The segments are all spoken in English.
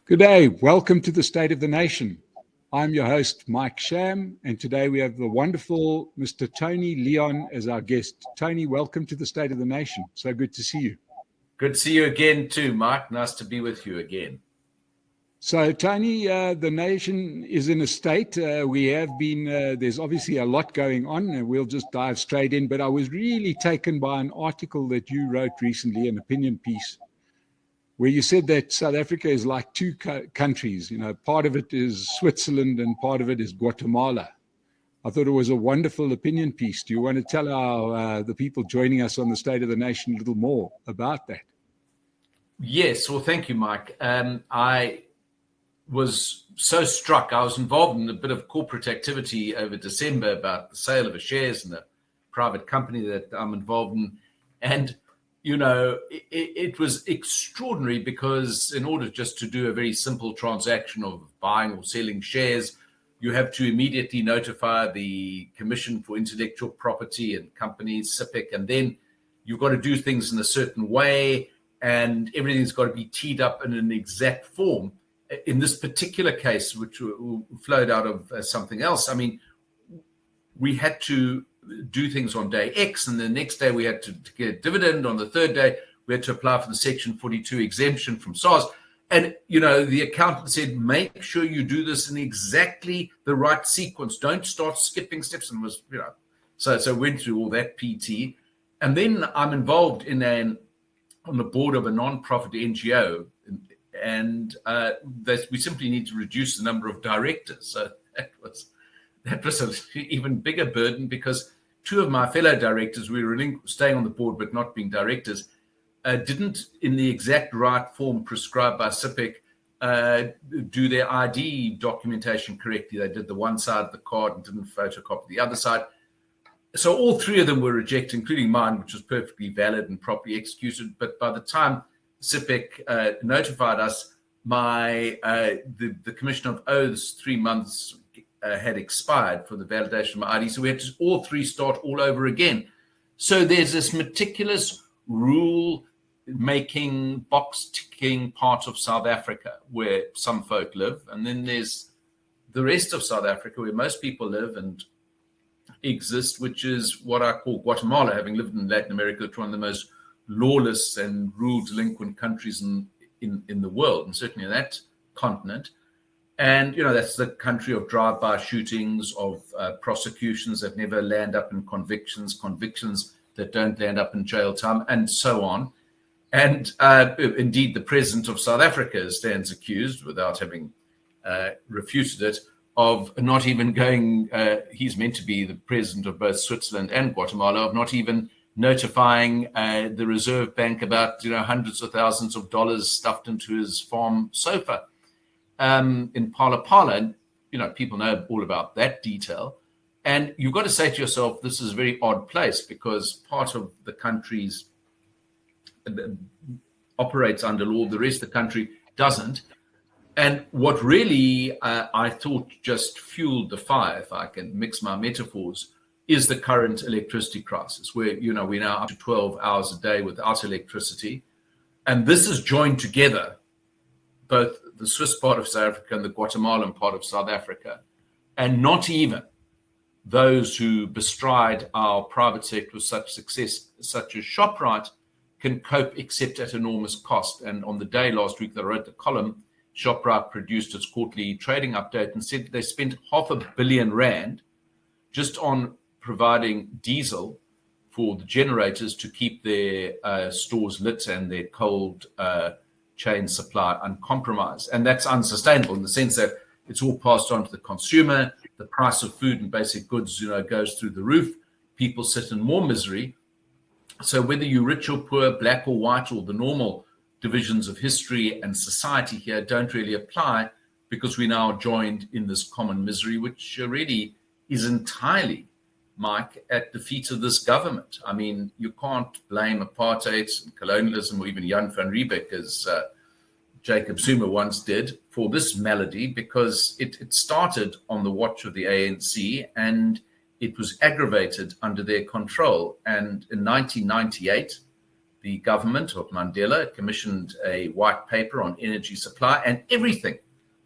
Good day. Welcome to the State of the Nation. I'm your host, Mike Sham, and today we have the wonderful Mr. Tony Leon as our guest. Tony, welcome to the State of the Nation. So good to see you. Good to see you again too, Mike. Nice to be with you again. So, Tony, the nation is in a state. We have been, there's obviously a lot going on, and we'll just dive straight in. But I was really taken by an article that you wrote recently, an opinion piece, where you said that South Africa is like two countries. You know, part of it is Switzerland and part of it is Guatemala. I thought it was a wonderful opinion piece. Do you want to tell the people joining us on the State of the Nation a little more about that? Yes, well, thank you, Mike. I was so struck. I was involved in a bit of corporate activity over December about the sale of the shares in a private company that I'm involved in. And, you know, it was extraordinary because in order just to do a very simple transaction of buying or selling shares, you have to immediately notify the Commission for Intellectual Property and Companies, CIPC, and then you've got to do things in a certain way, and everything's got to be teed up in an exact form. In this particular case, which flowed out of something else, I mean, we had to do things on day X, and the next day we had to get a dividend. On the third day, we had to apply for the Section 42 exemption from SARS. And, you know, the accountant said, make sure you do this in exactly the right sequence. Don't start skipping steps. And was, you know, so went through all that PT. And then I'm involved on the board of a non-profit NGO, and we simply need to reduce the number of directors. So that was an even bigger burden, because two of my fellow directors, we were staying on the board but not being directors, didn't, in the exact right form prescribed by CIPC, do their ID documentation correctly. They did the one side of the card and didn't photocopy the other side. So all three of them were rejected, including mine, which was perfectly valid and properly executed. But by the time CIPC notified us, the Commission of Oaths 3 months had expired for the validation of my ID. So we had to all three start all over again. So there's this meticulous rule-making, box-ticking part of South Africa where some folk live. And then there's the rest of South Africa where most people live and exist, which is what I call Guatemala, having lived in Latin America. It's one of the most lawless and rule-delinquent countries in the world, and certainly in that continent. And, you know, that's the country of drive-by shootings, of prosecutions that never land up in convictions that don't land up in jail time, and so on. And indeed, the president of South Africa stands accused, without having refuted it, of not even going, he's meant to be the president of both Switzerland and Guatemala, of not even notifying the Reserve Bank about, you know, hundreds of thousands of dollars stuffed into his farm sofa in Pala Pala. And, you know, people know all about that detail. And you've got to say to yourself, this is a very odd place, because part of the country's operates under law, the rest of the country doesn't. And what really I thought just fueled the fire, if I can mix my metaphors, is the current electricity crisis, where, you know, we're now up to 12 hours a day without electricity. And this is joined together, both the Swiss part of South Africa and the Guatemalan part of South Africa. And not even those who bestride our private sector with such success, such as Shoprite, can cope except at enormous cost. And on the day last week that I wrote the column, Shoprite produced its quarterly trading update and said they spent R500 million just on providing diesel for the generators to keep their stores lit and their cold chain supply uncompromised. And that's unsustainable in the sense that it's all passed on to the consumer. The price of food and basic goods, you know, goes through the roof. People sit in more misery. So whether you're rich or poor, black or white, or the normal divisions of history and society here don't really apply, because we now joined in this common misery, which really is entirely, Mike, at the feet of this government. I mean, you can't blame apartheid and colonialism, or even Jan van Riebeeck, as Jacob Zuma once did, for this malady, because it started on the watch of the ANC and it was aggravated under their control. And in 1998, the government of Mandela commissioned a white paper on energy supply, and everything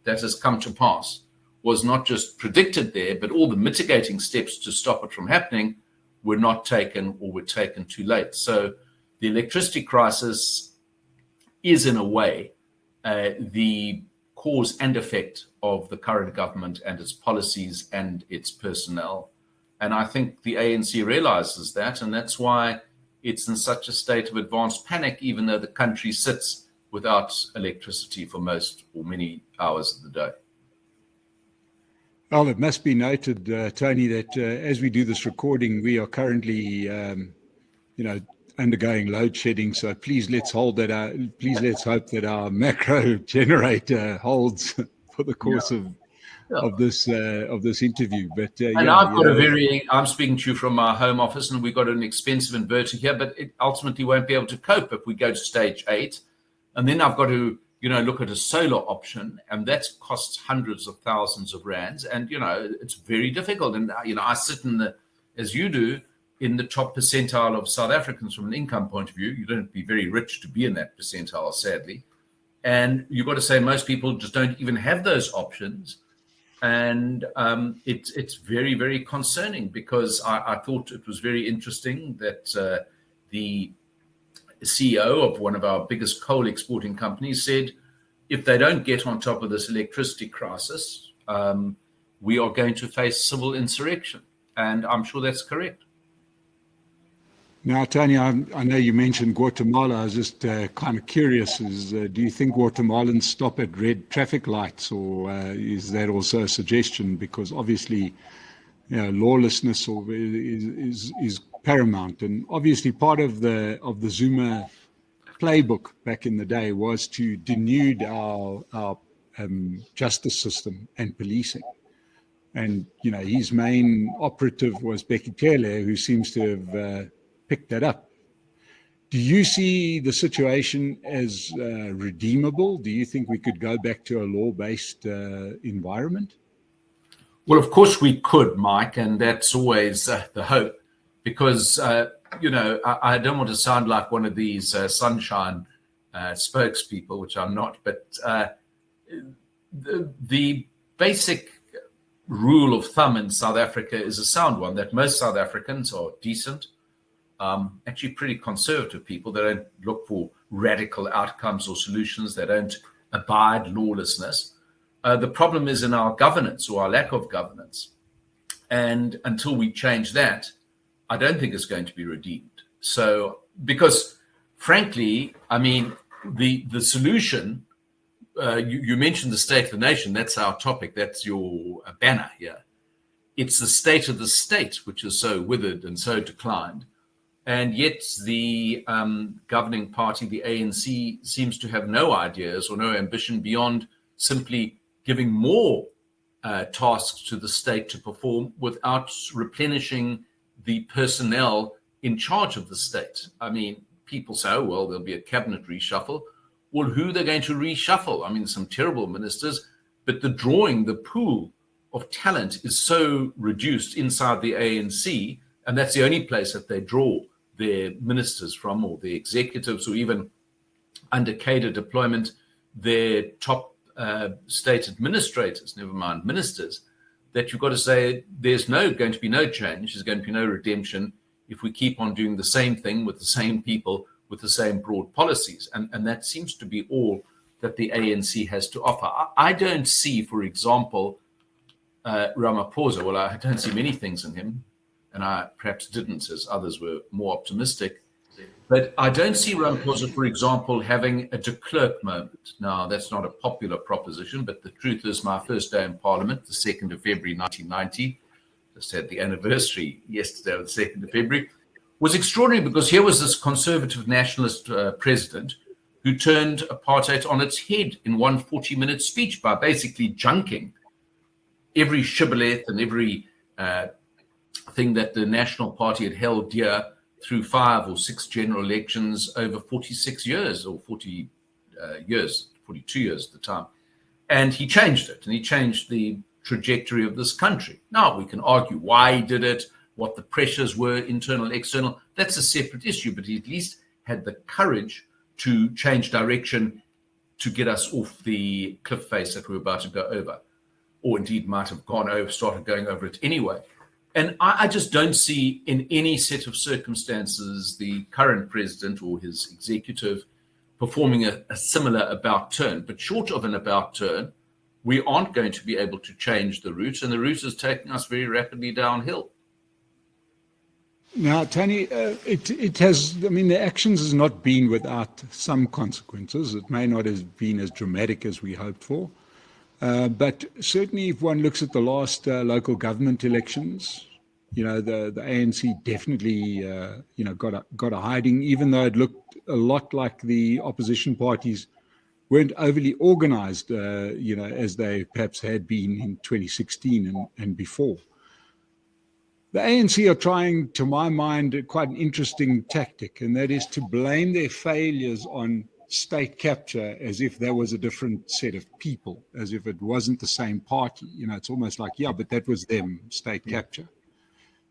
that has come to pass was not just predicted there, but all the mitigating steps to stop it from happening were not taken, or were taken too late. So the electricity crisis is, in a way, the cause and effect of the current government and its policies and its personnel. And I think the ANC realizes that, and that's why it's in such a state of advanced panic, even though the country sits without electricity for most or many hours of the day. Well, it must be noted, Tony, that as we do this recording, we are currently, undergoing load shedding. So please let's hope that our macro generator holds for the course of this interview. But I'm speaking to you from my home office, and we've got an expensive inverter here, but it ultimately won't be able to cope if we go to stage 8. And then I've got to, look at a solar option, and that costs hundreds of thousands of rands. And, it's very difficult. And, I sit as you do, in the top percentile of South Africans from an income point of view. You don't have to be very rich to be in that percentile, sadly. And you've got to say most people just don't even have those options. And it's very, very concerning, because I thought it was very interesting that the CEO of one of our biggest coal exporting companies said, if they don't get on top of this electricity crisis, we are going to face civil insurrection. And I'm sure that's correct. Now, Tony, I know you mentioned Guatemala. I was just kind of curious, do you think Guatemalans stop at red traffic lights, or is that also a suggestion? Because obviously, lawlessness is paramount. And obviously part of the Zuma playbook back in the day was to denude our justice system and policing. And, his main operative was Bekele, who seems to have picked that up. Do you see the situation as redeemable? Do you think we could go back to a law-based environment? Well, of course we could, Mike, and that's always the hope, because, I don't want to sound like one of these sunshine spokespeople, which I'm not, but the basic rule of thumb in South Africa is a sound one, that most South Africans are decent, actually pretty conservative people. They don't look for radical outcomes or solutions. They don't abide lawlessness. The problem is in our governance, or our lack of governance. And until we change that, I don't think it's going to be redeemed. So, because frankly, the solution, you mentioned the state of the nation. That's our topic. That's your banner here. It's the state of the state, which is so withered and so declined. And yet the governing party, the ANC, seems to have no ideas or no ambition beyond simply giving more tasks to the state to perform without replenishing the personnel in charge of the state. People say, oh, well, there'll be a cabinet reshuffle. Well, who are they going to reshuffle? Some terrible ministers, but the pool of talent is so reduced inside the ANC, and that's the only place that they draw their ministers from, or the executives, or even under cadre deployment, their top state administrators, never mind ministers, that you've got to say there's going to be no change, there's going to be no redemption if we keep on doing the same thing with the same people, with the same broad policies. And that seems to be all that the ANC has to offer. I don't see, for example, Ramaphosa, well, I don't see many things in him, and I perhaps didn't, as others were more optimistic. But I don't see Ramaphosa, for example, having a de Klerk moment. Now, that's not a popular proposition, but the truth is my first day in Parliament, the 2nd of February 1990, just had the anniversary yesterday of the 2nd of February, was extraordinary, because here was this conservative nationalist president who turned apartheid on its head in one 40-minute speech by basically junking every shibboleth and every thing that the National Party had held dear through 5 or 6 general elections over 46 years, or 40 years, 42 years at the time. And he changed it, and he changed the trajectory of this country. Now, we can argue why he did it, what the pressures were, internal, external. That's a separate issue, but he at least had the courage to change direction to get us off the cliff face that we were about to go over, or indeed might have started going over it anyway. And I just don't see in any set of circumstances the current president or his executive performing a similar about turn. But short of an about turn, we aren't going to be able to change the route, and the route is taking us very rapidly downhill. Now, Tony, it has, I mean, the actions has not been without some consequences. It may not have been as dramatic as we hoped for. But certainly if one looks at the last local government elections, the ANC definitely, got a hiding, even though it looked a lot like the opposition parties weren't overly organized, as they perhaps had been in 2016 and before. The ANC are trying, to my mind, quite an interesting tactic, and that is to blame their failures on state capture as if there was a different set of people, as if it wasn't the same party. It's almost like, yeah, but that was them, state capture.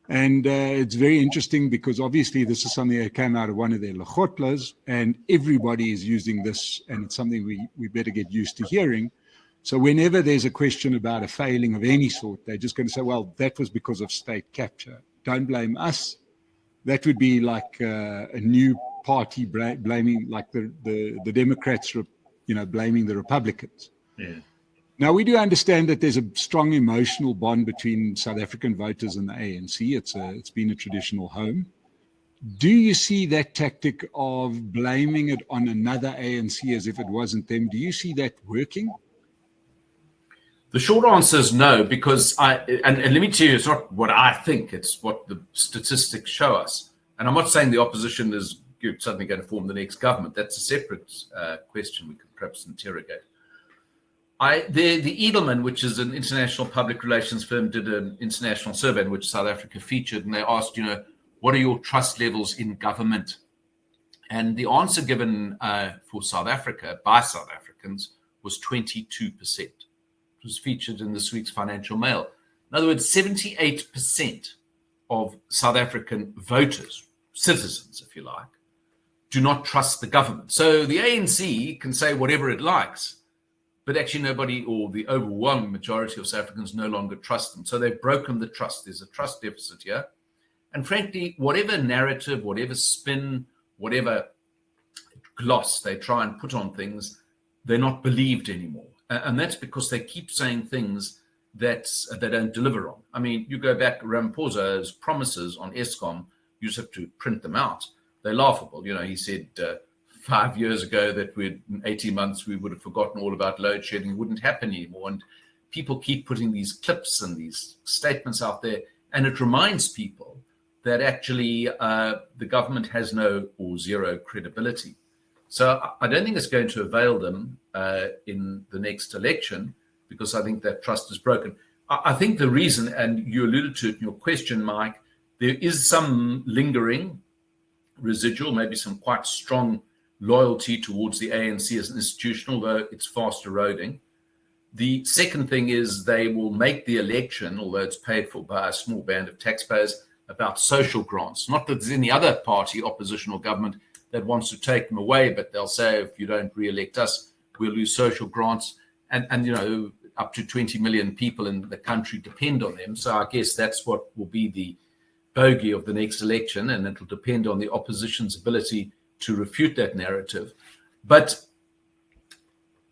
And it's very interesting because obviously this is something that came out of one of their lechotlas, and everybody is using this, and it's something we better get used to hearing. So whenever there's a question about a failing of any sort, they're just going to say, well, that was because of state capture. Don't blame us. That would be like a new party blaming, like the Democrats, blaming the Republicans. Yeah. Now, we do understand that there's a strong emotional bond between South African voters and the ANC. It's been a traditional home. Do you see that tactic of blaming it on another ANC as if it wasn't them? Do you see that working? The short answer is no, because and let me tell you, it's not what I think, it's what the statistics show us. And I'm not saying the opposition is suddenly going to form the next government. That's a separate question we could perhaps interrogate. The Edelman, which is an international public relations firm, did an international survey in which South Africa featured, and they asked, what are your trust levels in government? And the answer given for South Africa by South Africans was 22%. It was featured in this week's Financial Mail. In other words, 78% of South African voters, citizens, if you like, do not trust the government. So the ANC can say whatever it likes, but actually nobody, or the overwhelming majority of South Africans, no longer trust them. So they've broken the trust. There's a trust deficit here. And frankly, whatever narrative, whatever spin, whatever gloss they try and put on things, they're not believed anymore. And that's because they keep saying things that they don't deliver on. I mean, you go back, Ramaphosa's promises on Eskom, you just have to print them out. They're laughable. He said 5 years ago that in 18 months we would have forgotten all about load shedding. It wouldn't happen anymore. And people keep putting these clips and these statements out there. And it reminds people that actually the government has no or zero credibility. So I don't think it's going to avail them in the next election, because I think that trust is broken. I think the reason, and you alluded to it in your question, Mike, there is some lingering residual, maybe some quite strong loyalty towards the ANC as an institution, although it's fast eroding. The second thing is they will make the election, although it's paid for by a small band of taxpayers, about social grants. Not that there's any other party, opposition or government, that wants to take them away, but they'll say, if you don't re-elect us, we'll lose social grants. And up to 20 million people in the country depend on them. So I guess that's what will be the bogey of the next election, and it'll depend on the opposition's ability to refute that narrative. But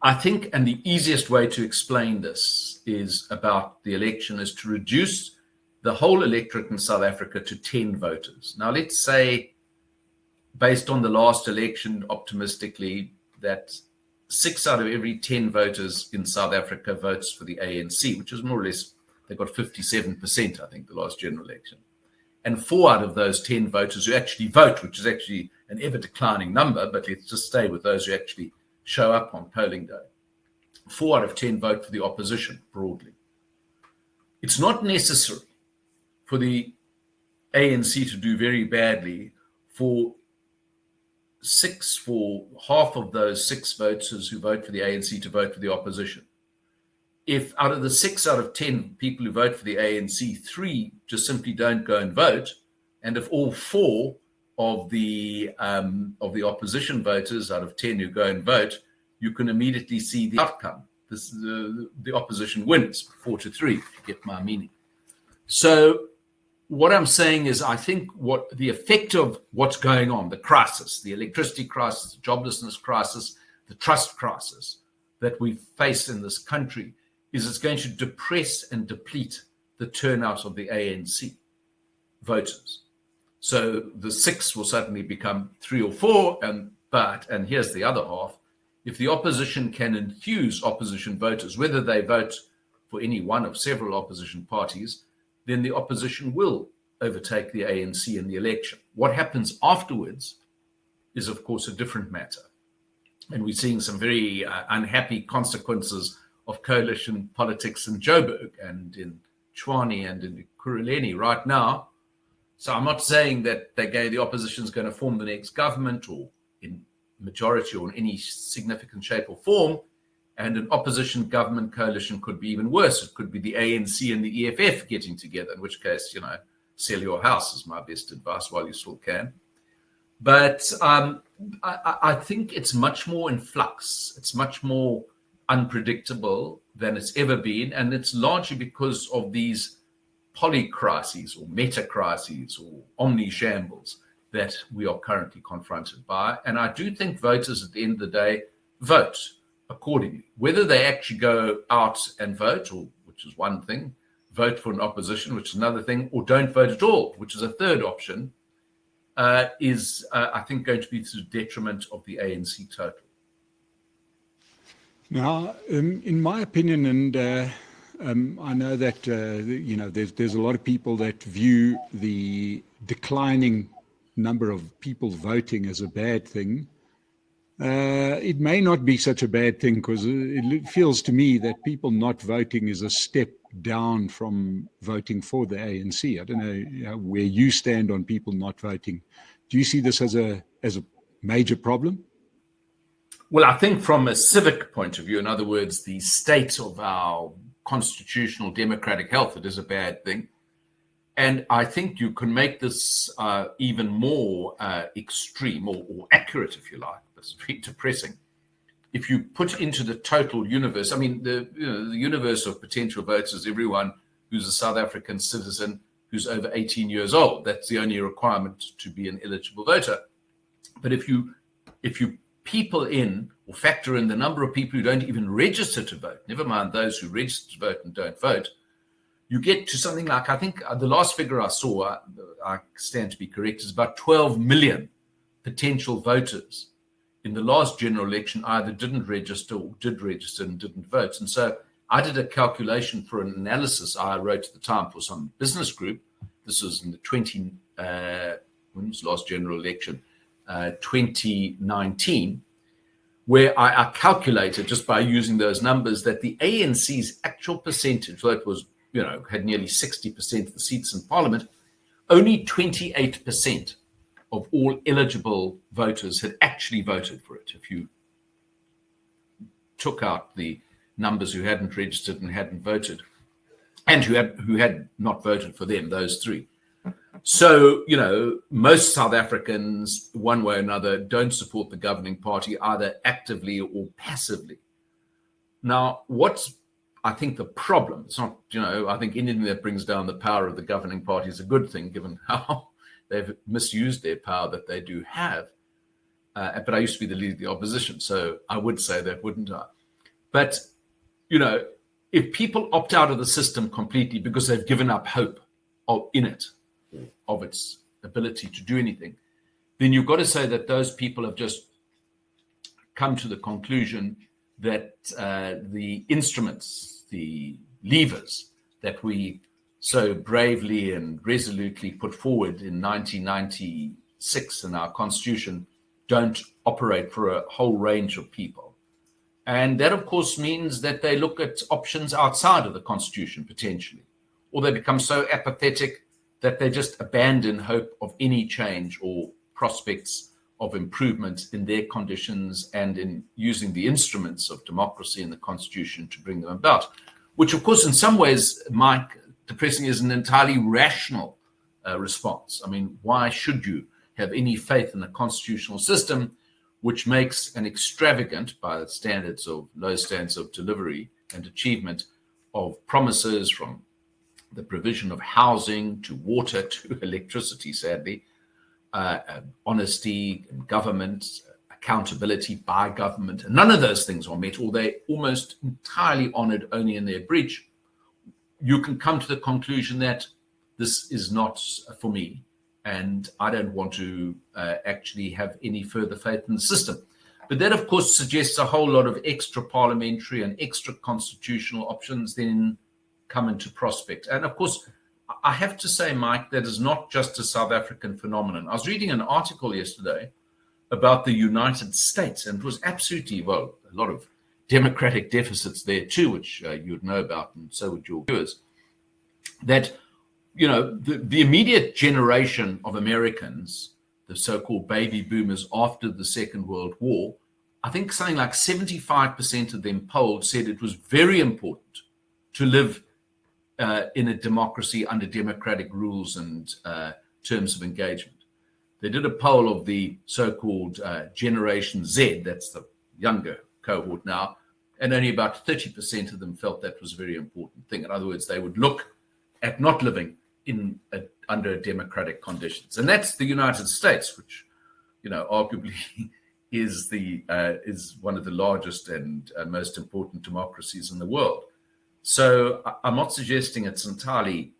I think, and the easiest way to explain this is about the election, is to reduce the whole electorate in South Africa to 10 voters. Now, let's say, based on the last election, optimistically, that 6 out of every 10 voters in South Africa votes for the ANC, which is more or less, they got 57%, I think, the last general election. And 4 out of those 10 voters who actually vote, which is actually an ever-declining number, but let's just stay with those who actually show up on polling day. 4 out of 10 vote for the opposition, broadly. It's not necessary for the ANC to do very badly for half of those 6 voters who vote for the ANC to vote for the opposition. If out of the 6 out of 10 people who vote for the ANC, 3 just simply don't go and vote, and if all 4 of the opposition voters out of 10 who go and vote, you can immediately see the outcome. The opposition wins 4-3, if you get my meaning. So what I'm saying is, I think what the effect of what's going on, the crisis, the electricity crisis, the joblessness crisis, the trust crisis that we face in this country, is it's going to depress and deplete the turnout of the ANC voters. So the 6 will suddenly become 3 or 4, and here's the other half. If the opposition can enthuse opposition voters, whether they vote for any one of several opposition parties, then the opposition will overtake the ANC in the election. What happens afterwards is, of course, a different matter. And we're seeing some very unhappy consequences of coalition politics in Joburg and in Tshwane and in Kuruleni right now. So I'm not saying that the opposition is going to form the next government or in majority or in any significant shape or form. And an opposition government coalition could be even worse. It could be the ANC and the EFF getting together, in which case, sell your house is my best advice while you still can. But I think it's much more in flux. It's much more unpredictable than it's ever been. And it's largely because of these polycrises or meta-crises or omni-shambles that we are currently confronted by. And I do think voters at the end of the day vote accordingly. Whether they actually go out and vote, or which is one thing, vote for an opposition, which is another thing, or don't vote at all, which is a third option, is, I think, going to be to the detriment of the ANC total. Now, in my opinion, and I know that, there's a lot of people that view the declining number of people voting as a bad thing. It may not be such a bad thing, because it feels to me that people not voting is a step down from voting for the ANC. I don't know where you stand on people not voting. Do you see this as a major problem? Well, I think from a civic point of view, in other words, the state of our constitutional democratic health, it is a bad thing. And I think you can make this even more extreme or accurate, if you like. It's very depressing. If you put into the total universe, I mean, the universe of potential voters is everyone who's a South African citizen who's over 18 years old. That's the only requirement to be an eligible voter. But if you people in or factor in the number of people who don't even register to vote, never mind those who register to vote and don't vote, you get to something like, I think the last figure I saw, I stand to be correct, is about 12 million potential voters in the last general election either didn't register or did register and didn't vote. And so I did a calculation for an analysis I wrote at the time for some business group. This was in the when was the last general election? 2019, where I calculated, just by using those numbers, that the ANC's actual percentage, though it was, had nearly 60% of the seats in parliament, only 28% of all eligible voters had actually voted for it. If you took out the numbers who hadn't registered and hadn't voted, and who had not voted for them, those three. So, most South Africans, one way or another, don't support the governing party either actively or passively. Now, what's, I think, the problem? It's not, I think anything that brings down the power of the governing party is a good thing, given how they've misused their power that they do have. But I used to be the leader of the opposition, so I would say that, wouldn't I? But, if people opt out of the system completely because they've given up hope in it, of its ability to do anything, then you've got to say that those people have just come to the conclusion that the instruments, the levers that we so bravely and resolutely put forward in 1996 in our constitution don't operate for a whole range of people. And that, of course, means that they look at options outside of the constitution, potentially, or they become so apathetic that they just abandon hope of any change or prospects of improvement in their conditions and in using the instruments of democracy and the constitution to bring them about, which, of course, in some ways, Mike, depressing, is an entirely rational response. I mean, why should you have any faith in a constitutional system which makes an extravagant, by the standards of low standards of delivery and achievement, of promises from the provision of housing to water to electricity, sadly, honesty in government, accountability by government. And none of those things are met, or they're almost entirely honored only in their breach. You can come to the conclusion that this is not for me, and I don't want to actually have any further faith in the system. But that, of course, suggests a whole lot of extra parliamentary and extra constitutional options then come into prospect. And of course, I have to say, Mike, that is not just a South African phenomenon. I was reading an article yesterday about the United States, and it was absolutely, well, a lot of democratic deficits there too, which you would know about, and so would your viewers, that, you know, the immediate generation of Americans, the so-called baby boomers after the Second World War, I think something like 75% of them polled said it was very important to live in a democracy under democratic rules and terms of engagement. They did a poll of the so-called Generation Z, that's the younger cohort now, and only about 30% of them felt that was a very important thing. In other words, they would look at not living in under democratic conditions, and that's the United States, which, you know, arguably is one of the largest and most important democracies in the world. So I'm not suggesting it's entirely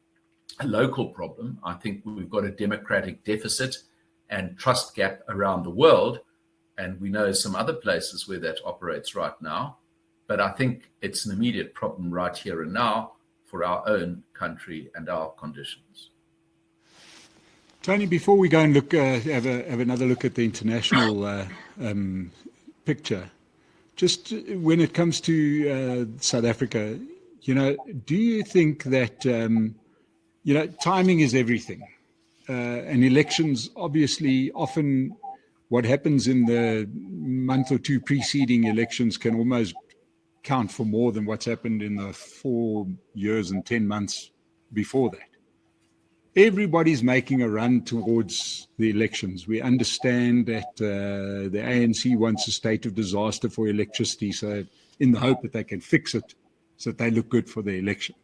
a local problem. I think we've got a democratic deficit and trust gap around the world, and we know some other places where that operates right now. But I think it's an immediate problem right here and now for our own country and our conditions. Tony, before we go and look, have another look at the international picture, just when it comes to South Africa, you know, do you think that, you know, timing is everything? And elections, obviously, often what happens in the month or two preceding elections can almost count for more than what's happened in the 4 years and 10 months before that. Everybody's making a run towards the elections. We understand that the ANC wants a state of disaster for electricity, so in the hope that they can fix it so that they look good for the election.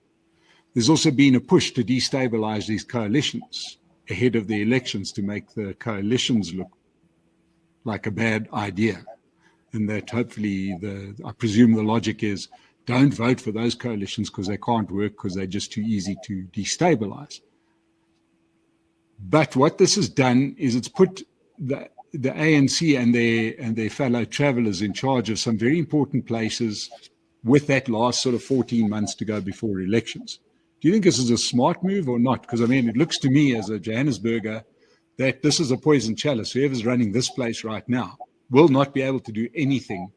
There's also been a push to destabilize these coalitions ahead of the elections to make the coalitions look like a bad idea. And that hopefully, I presume the logic is, don't vote for those coalitions because they can't work, because they're just too easy to destabilize. But what this has done is it's put the ANC and their fellow travelers in charge of some very important places with that last sort of 14 months to go before elections. Do you think this is a smart move or not? Because, I mean, it looks to me as a Johannesburger that this is a poison chalice. Whoever's running this place right now will not be able to do anything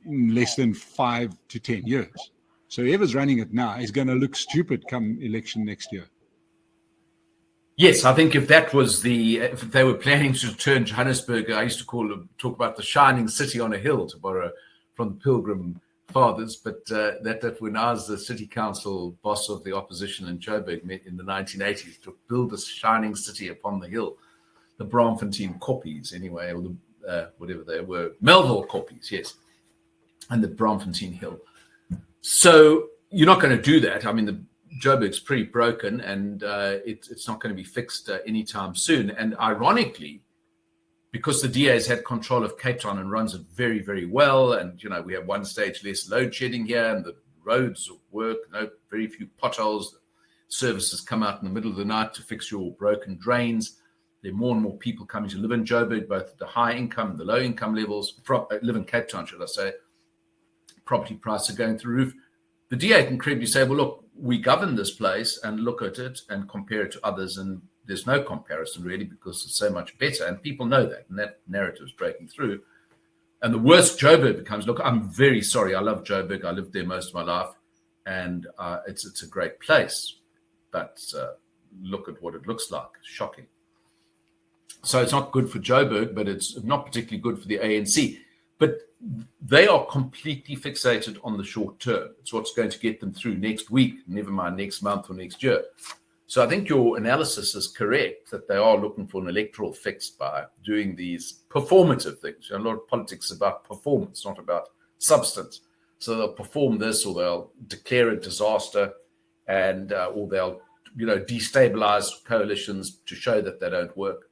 in less than 5 to 10 years. So whoever's running it now is going to look stupid come election next year. Yes, I think if they were planning to turn Johannesburg, I used to talk about the shining city on a hill, to borrow from the Pilgrim Fathers, but that when I was the city council boss of the opposition in Joburg in the 1980s, to build this shining city upon the hill, the Braamfontein Koppies anyway, or the whatever they were, Melville Koppies, yes, and the Braamfontein Hill. So you're not going to do that. I mean, the Joburg's pretty broken, and it's not going to be fixed anytime soon. And ironically, because the DA has had control of Cape Town and runs it very, very well, and, you know, we have one stage less load shedding here, and the roads work, very few potholes. Services come out in the middle of the night to fix your broken drains. There are more and more people coming to live in Joburg, both at the high income and the low income levels, live in Cape Town, should I say. Property prices are going through the roof. The DA can credibly say, well, look, we govern this place and look at it and compare it to others, and there's no comparison really because it's so much better, and people know that, and that narrative is breaking through. And the worse Joburg becomes, look, I'm very sorry, I love Joburg, I lived there most of my life, and it's a great place, but look at what it looks like, shocking. So it's not good for Joburg, but it's not particularly good for the ANC. But they are completely fixated on the short term. It's what's going to get them through next week, never mind next month or next year. So I think your analysis is correct, that they are looking for an electoral fix by doing these performative things. A lot of politics is about performance, not about substance. So they'll perform this, or they'll declare a disaster, and or they'll destabilize coalitions to show that they don't work.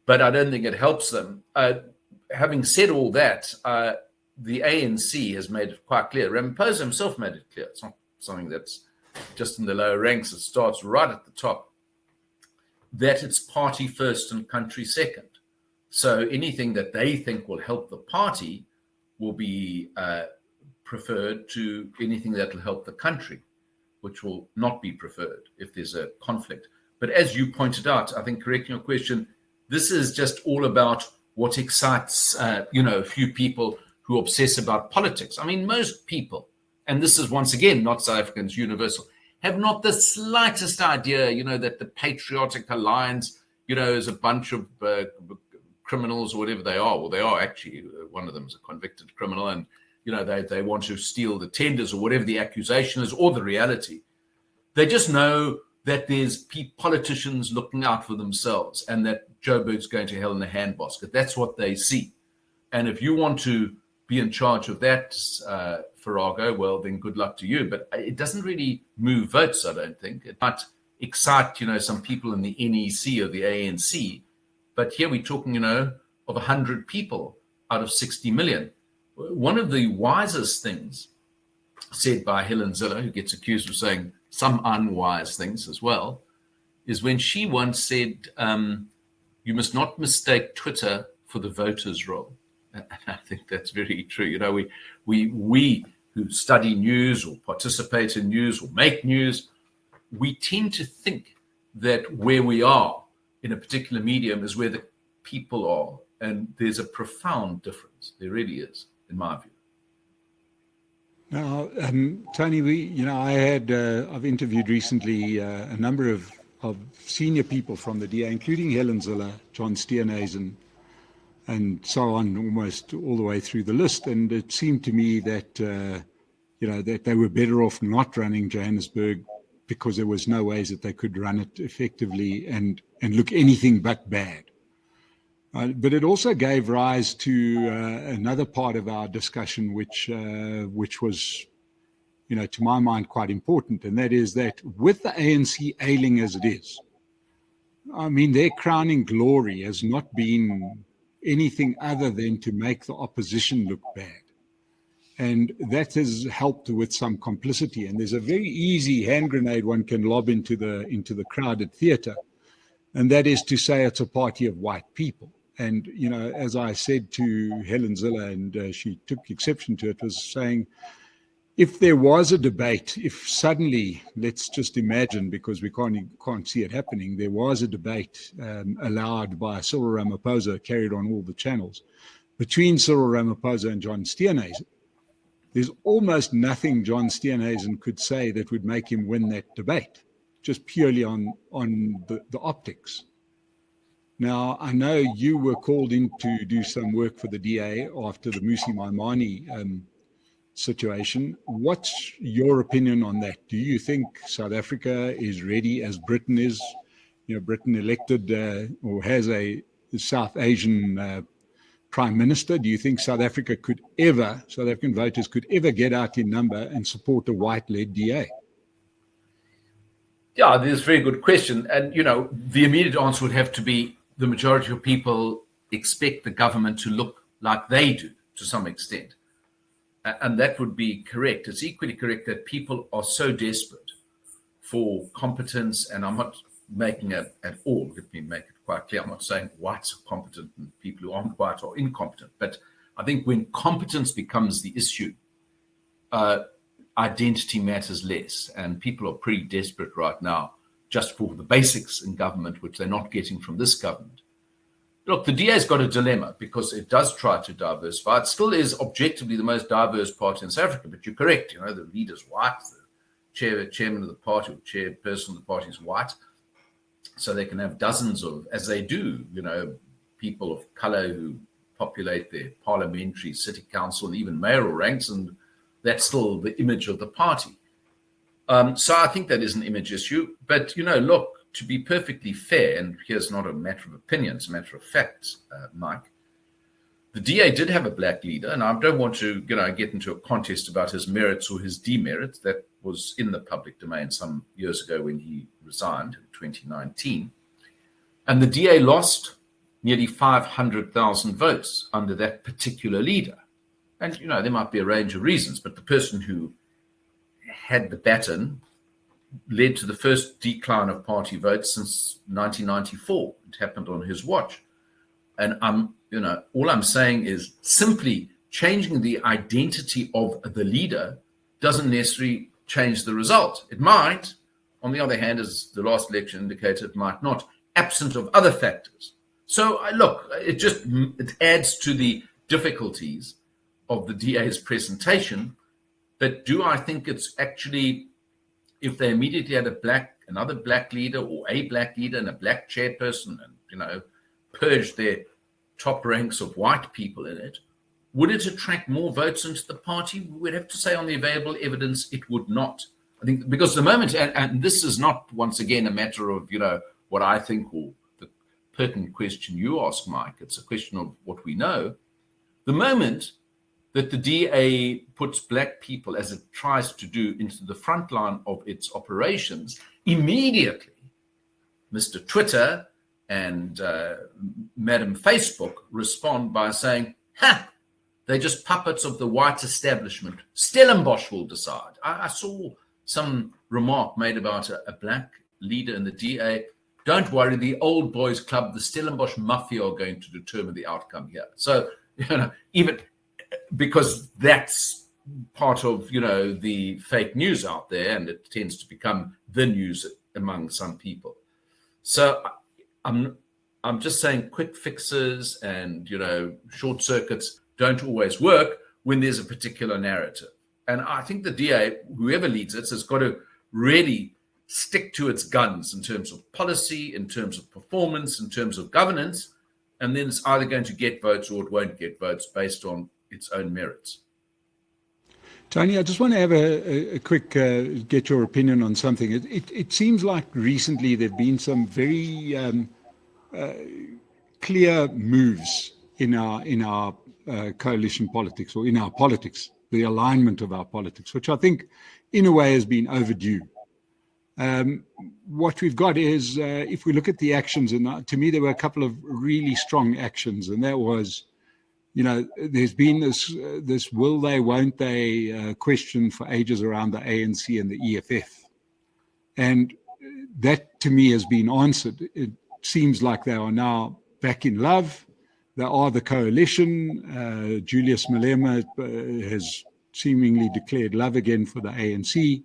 But I don't think it helps them. Having said all that, the ANC has made it quite clear. Ramaphosa himself made it clear. It's not something that's just in the lower ranks. It starts right at the top, that it's party first and country second. So anything that they think will help the party will be preferred to anything that will help the country, which will not be preferred if there's a conflict. But as you pointed out, I think, correcting your question, this is just all about what excites, a few people who obsess about politics. I mean, most people, and this is once again not South Africans, universal, have not the slightest idea, that the Patriotic Alliance, is a bunch of criminals or whatever they are. Well, they are actually, one of them is a convicted criminal, and they want to steal the tenders or whatever the accusation is, or the reality. They just know that there's politicians looking out for themselves, and that Joburg's going to hell in a handbasket. That's what they see. And if you want to be in charge of that, Farrago, well, then good luck to you. But it doesn't really move votes, I don't think. It might excite, some people in the NEC or the ANC. But here we're talking, of 100 people out of 60 million. One of the wisest things said by Helen Zille, who gets accused of saying some unwise things as well, is when she once said, you must not mistake Twitter for the voters' roll. And I think that's very true. We who study news or participate in news or make news, we tend to think that where we are in a particular medium is where the people are. And there's a profound difference. There really is, in my view. Now, Tony, I've interviewed recently a number of senior people from the DA, including Helen Zille, John Steenhuisen, and so on, almost all the way through the list. And it seemed to me that, that they were better off not running Johannesburg, because there was no ways that they could run it effectively and look anything but bad. But it also gave rise to another part of our discussion, which was, to my mind, quite important. And that is that with the ANC ailing as it is, I mean, their crowning glory has not been anything other than to make the opposition look bad. And that has helped with some complicity. And there's a very easy hand grenade one can lob into the crowded theatre. And that is to say it's a party of white people. And, as I said to Helen Zille, and she took exception to it, was saying, if there was a debate, if suddenly, let's just imagine, because we can't see it happening, there was a debate allowed by Cyril Ramaphosa, carried on all the channels, between Cyril Ramaphosa and John Steenhuisen, there's almost nothing John Steenhuisen could say that would make him win that debate, just purely on the optics. Now, I know you were called in to do some work for the DA after the Musi Maimane situation. What's your opinion on that? Do you think South Africa is ready, as Britain is? Britain elected or has a South Asian prime minister. Do you think South African voters could ever get out in number and support a white-led DA? Yeah, that's a very good question. And, the immediate answer would have to be the majority of people expect the government to look like they do to some extent. And that would be correct. It's equally correct that people are so desperate for competence, and I'm not making it at all, let me make it quite clear, I'm not saying whites are competent and people who aren't white are incompetent, but I think when competence becomes the issue, identity matters less, and people are pretty desperate right now just for the basics in government, which they're not getting from this government. Look, the DA's got a dilemma because it does try to diversify. It still is objectively the most diverse party in South Africa, but you're correct. The leader's white, the chairman of the party or chairperson of the party is white. So they can have dozens of, as they do, people of color who populate their parliamentary, city council, and even mayoral ranks, and that's still the image of the party. So I think that is an image issue. But, look, to be perfectly fair, and here's not a matter of opinion, it's a matter of facts, Mike, the DA did have a black leader, and I don't want to, get into a contest about his merits or his demerits. That was in the public domain some years ago when he resigned in 2019. And the DA lost nearly 500,000 votes under that particular leader. And, there might be a range of reasons, but the person who had the baton led to the first decline of party votes since 1994. It happened on his watch. And all I'm saying is simply changing the identity of the leader doesn't necessarily change the result. It might, on the other hand, as the last election indicated, it might not, absent of other factors. So look, it adds to the difficulties of the DA's presentation. But do I think it's actually, if they immediately had another black leader or a black leader and a black chairperson and, purged their top ranks of white people in it, would it attract more votes into the party? We'd have to say on the available evidence, it would not. I think because the moment, and this is not, once again, a matter of, what I think or the pertinent question you ask, Mike. It's a question of what we know. The moment that the DA puts black people, as it tries to do, into the front line of its operations, immediately Mr. Twitter and Madam Facebook respond by saying, they're just puppets of the white establishment. Stellenbosch will decide. I saw some remark made about a black leader in the DA. Don't worry, the old boys club, the Stellenbosch mafia are going to determine the outcome here. So, even because that's part of, the fake news out there, and it tends to become the news among some people. So I'm just saying quick fixes and, short circuits don't always work when there's a particular narrative. And I think the DA, whoever leads it, has got to really stick to its guns in terms of policy, in terms of performance, in terms of governance, and then it's either going to get votes or it won't get votes based on its own merits. Tony, I just want to have a quick get your opinion on something. It seems like recently there have been some very clear moves in our coalition politics, or in our politics, the alignment of our politics, which I think in a way has been overdue. What we've got is, if we look at the actions, and to me there were a couple of really strong actions, and that was, there's been this will they, won't they question for ages around the ANC and the EFF. And that to me has been answered. It seems like they are now back in love. They are the coalition. Julius Malema has seemingly declared love again for the ANC.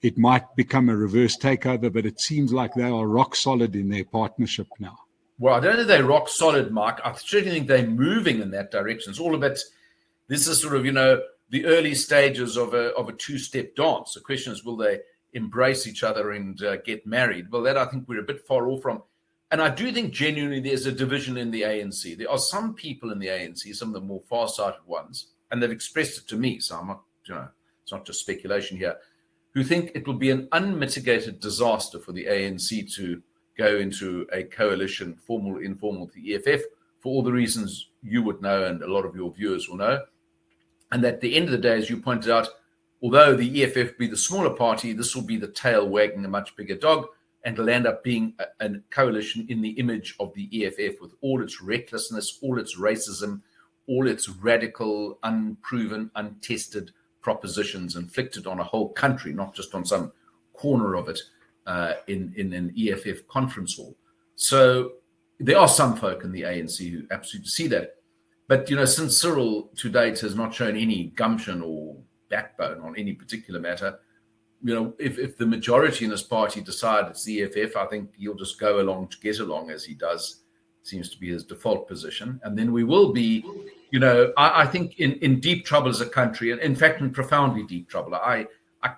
It might become a reverse takeover, but it seems like they are rock solid in their partnership now. Well, I don't think they're rock solid, Mark. I certainly think they're moving in that direction. It's all about, this is sort of, the early stages of a two-step dance. The question is, will they embrace each other and get married? Well, that I think we're a bit far off from. And I do think genuinely there's a division in the ANC. There are some people in the ANC, some of the more far-sighted ones, and they've expressed it to me, so I'm not, it's not just speculation here, who think it will be an unmitigated disaster for the ANC to go into a coalition, formal, informal, to EFF, for all the reasons you would know and a lot of your viewers will know. And at the end of the day, as you pointed out, although the EFF be the smaller party, this will be the tail wagging a much bigger dog, and it'll end up being a coalition in the image of the EFF with all its recklessness, all its racism, all its radical, unproven, untested propositions inflicted on a whole country, not just on some corner of it in an EFF conference hall. So there are some folk in the ANC who absolutely see that. But, since Cyril to date has not shown any gumption or backbone on any particular matter, if the majority in this party decide it's the EFF, I think he'll just go along to get along, as he does. Seems to be his default position. And then we will be, I think in deep trouble as a country, and in fact, in profoundly deep trouble. I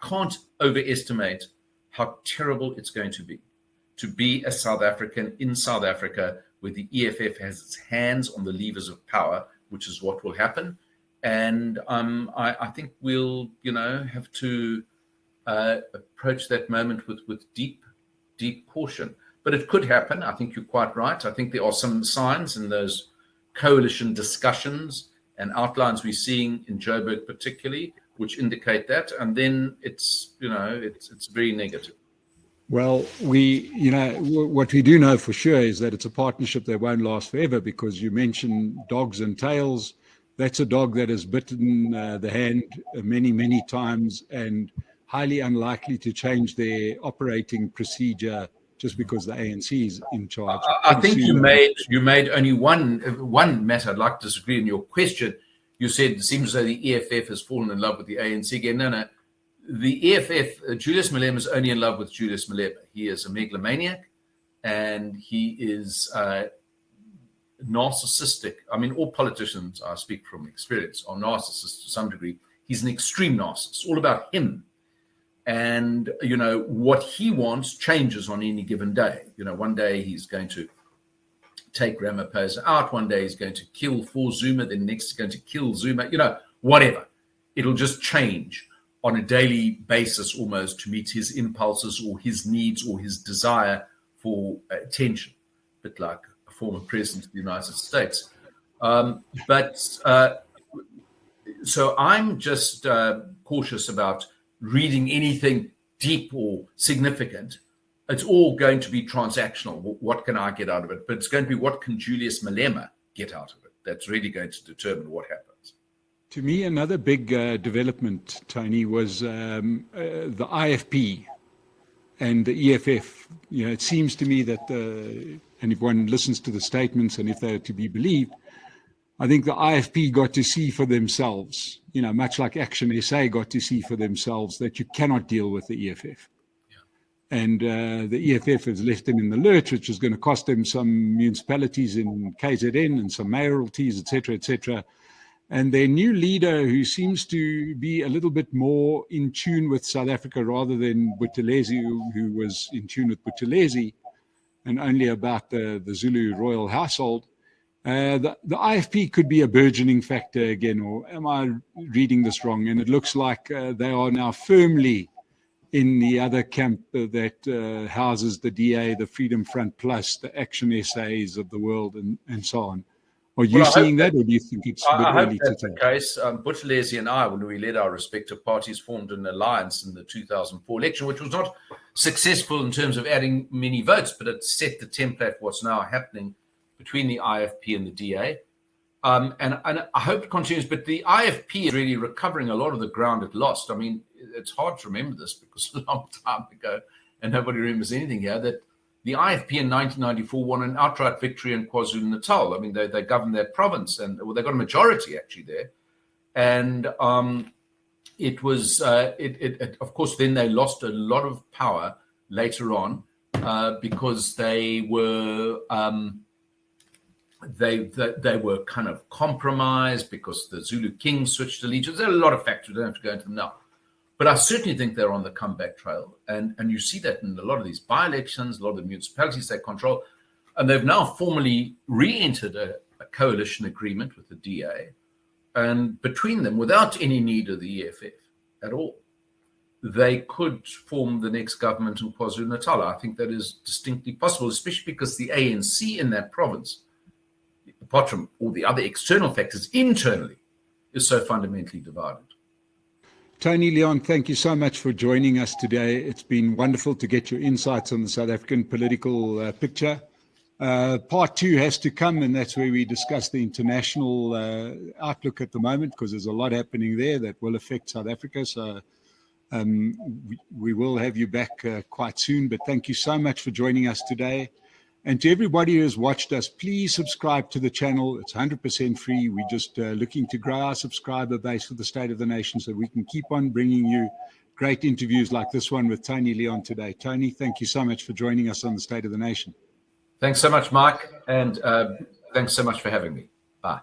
can't overestimate how terrible it's going to be a South African in South Africa, where the EFF has its hands on the levers of power, which is what will happen. And I think we'll, have to approach that moment with deep caution. But it could happen. I think you're quite right. I think there are some signs in those coalition discussions and outlines we're seeing in Joburg particularly, which indicate that. And then it's very negative. Well, what we do know for sure is that it's a partnership that won't last forever, because you mentioned dogs and tails. That's a dog that has bitten the hand many, many times and highly unlikely to change their operating procedure just because the ANC is in charge. I think you made only one matter. I'd like to disagree in your question. You said it seems as though the EFF has fallen in love with the ANC again. No. The EFF, Julius Malema is only in love with Julius Malema. He is a megalomaniac and he is narcissistic. I mean, all politicians, I speak from experience, are narcissists to some degree. He's an extreme narcissist, all about him. And, what he wants changes on any given day. One day he's going to take Ramaphosa out. One day he's going to kill for Zuma. Then next he's going to kill Zuma. Whatever. It'll just change on a daily basis almost to meet his impulses or his needs or his desire for attention, a bit like a former president of the United States. So I'm just cautious about reading anything deep or significant. It's all going to be transactional. What can I get out of it? But it's going to be what can Julius Malema get out of it? That's really going to determine what happens. To me, another big development, Tony, was the IFP and the EFF. It seems to me that, and if one listens to the statements and if they're to be believed, I think the IFP got to see for themselves, much like Action SA got to see for themselves that you cannot deal with the EFF. Yeah. And the EFF has left them in the lurch, which is going to cost them some municipalities in KZN and some mayoralties, et cetera, and their new leader, who seems to be a little bit more in tune with South Africa rather than Buthelezi, who was in tune with Buthelezi and only about the Zulu royal household. The IFP could be a burgeoning factor again, or am I reading this wrong? And it looks like they are now firmly in the other camp that houses the DA, the Freedom Front Plus, the Action SAs of the world, and so on. Are you seeing that, or do you think it's a bit early to tell? That's the case. Buthelezi and I, when we led our respective parties, formed an alliance in the 2004 election, which was not successful in terms of adding many votes, but it set the template for what's now happening between the IFP and the DA. And I hope it continues, but the IFP is really recovering a lot of the ground it lost. I mean, it's hard to remember this because a long time ago, and nobody remembers anything here, that the IFP in 1994 won an outright victory in KwaZulu-Natal. I mean, they governed that province, and they got a majority actually there. And it was, of course, then they lost a lot of power later on because they were kind of compromised because the Zulu King switched allegiance. There are a lot of factors. I don't have to go into them now. But I certainly think they're on the comeback trail. And you see that in a lot of these by-elections, a lot of the municipalities they control. And they've now formally re-entered a coalition agreement with the DA. And between them, without any need of the EFF at all, they could form the next government in KwaZulu-Natal. I think that is distinctly possible, especially because the ANC in that province, apart from all the other external factors, internally, is so fundamentally divided. Tony Leon, thank you so much for joining us today. It's been wonderful to get your insights on the South African political picture. Part 2 has to come, and that's where we discuss the international outlook at the moment, because there's a lot happening there that will affect South Africa. So we will have you back quite soon. But thank you so much for joining us today. And to everybody who has watched us, please subscribe to the channel. It's 100% free. We're just looking to grow our subscriber base for the State of the Nation so we can keep on bringing you great interviews like this one with Tony Leon today. Tony, thank you so much for joining us on the State of the Nation. Thanks so much, Mike. And thanks so much for having me. Bye.